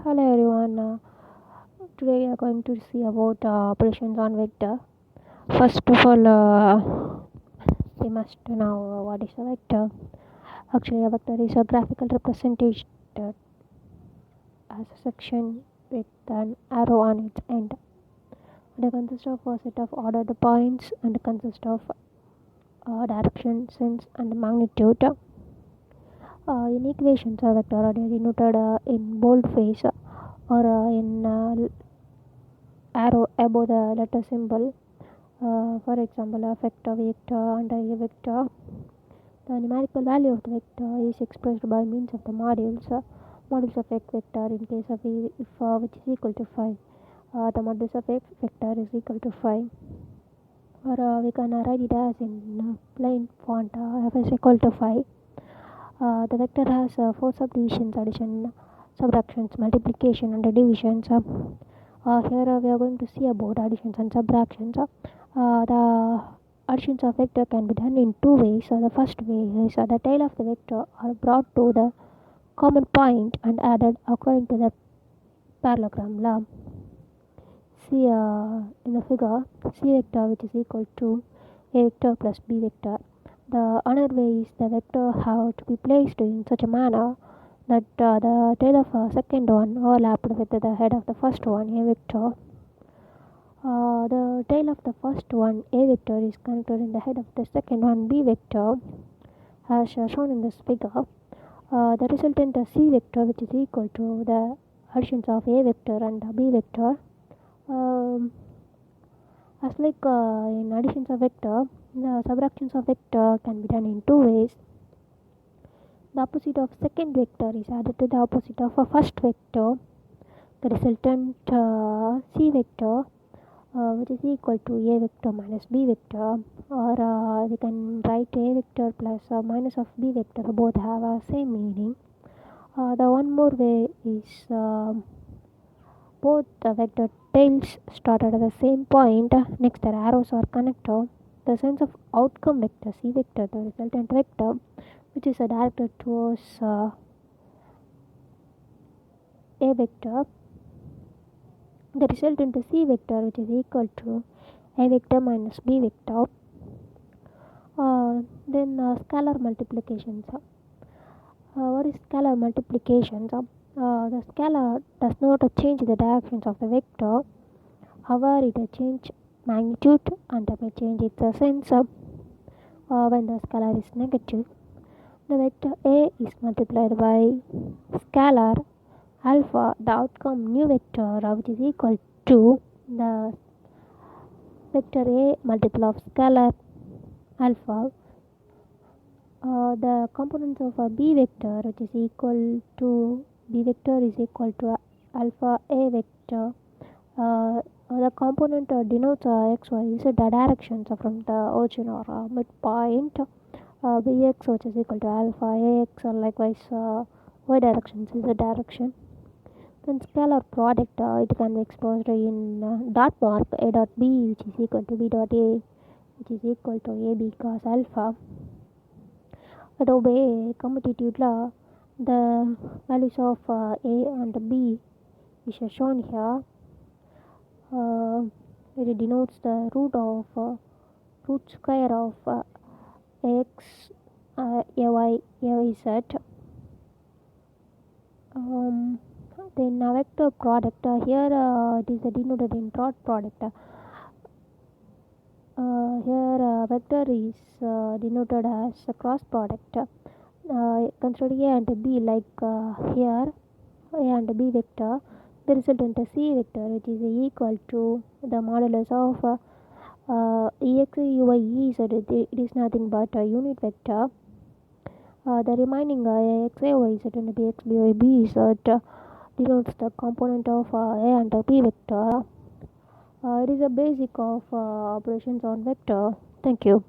Hello everyone. Today we are going to see about operations on vector. First of all, we must know what is a vector. Actually, a vector is a graphical representation as a section with an arrow on its end. It consists of a set of ordered points and consists of direction, sense, and magnitude. In equations, a vector are denoted in boldface or in arrow above the letter symbol. For example, a vector and a vector. The numerical value of the vector is expressed by means of the modules. Modules of x vector in case of if which is equal to 5. The modulus of x vector is equal to 5. Or we can write it as in plain font f is equal to 5. The vector has 4 subdivisions: addition, subtractions, multiplication, and divisions. Here we are going to see about additions and subtractions. The additions of vector can be done in two ways. The first way is the tail of the vector are brought to the common point and added according to the parallelogram law. See in the figure, C vector which is equal to A vector plus B vector. The another way is the vector have to be placed in such a manner that the tail of the second one overlapped with the head of the first one, A vector. The tail of the first one, A vector, is connected in the head of the second one, B vector, as shown in this figure. The resultant C vector, which is equal to the additions of A vector and B vector. As like in additions of vector, the subtractions of vector can be done in two ways. The opposite of second vector is added to the opposite of a first vector. The resultant C vector, which is equal to A vector minus B vector, or we can write A vector plus minus of B vector. Both have a same meaning. The one more way is both the vector tails started at the same point. Next, their arrows are connected. The sense of outcome vector C vector, the resultant vector, which is directed towards A vector. The resultant C vector, which is equal to A vector minus B vector. Then scalar multiplications. What is scalar multiplications? The scalar does not change the directions of the vector. However, it changes magnitude and may change its sense when the scalar is negative. The vector A is multiplied by scalar alpha, the outcome new vector which is equal to the vector A multiple of scalar alpha. The components of a B vector, which is equal to B vector, is equal to alpha A vector. The component denotes xy is the directions from the origin or midpoint. Bx, which is equal to alpha ax, or likewise y directions is the direction. Then scalar product, it can be expressed in dot mark A dot B, which is equal to B dot A, which is equal to AB cos alpha. But obey commutative law, the values of A and B is shown here. It denotes the root square of x, ay, az. Then vector product, here it is denoted in dot product. Here vector is denoted as a cross product. Consider A and B, like here A and B vector. The resultant C vector, which is equal to the modulus of ex, uy, ez. It is nothing but a unit vector. The remaining x, y, z and x, b, y, b, z denotes the component of A and B vector. It is a basic of operations on vector. Thank you.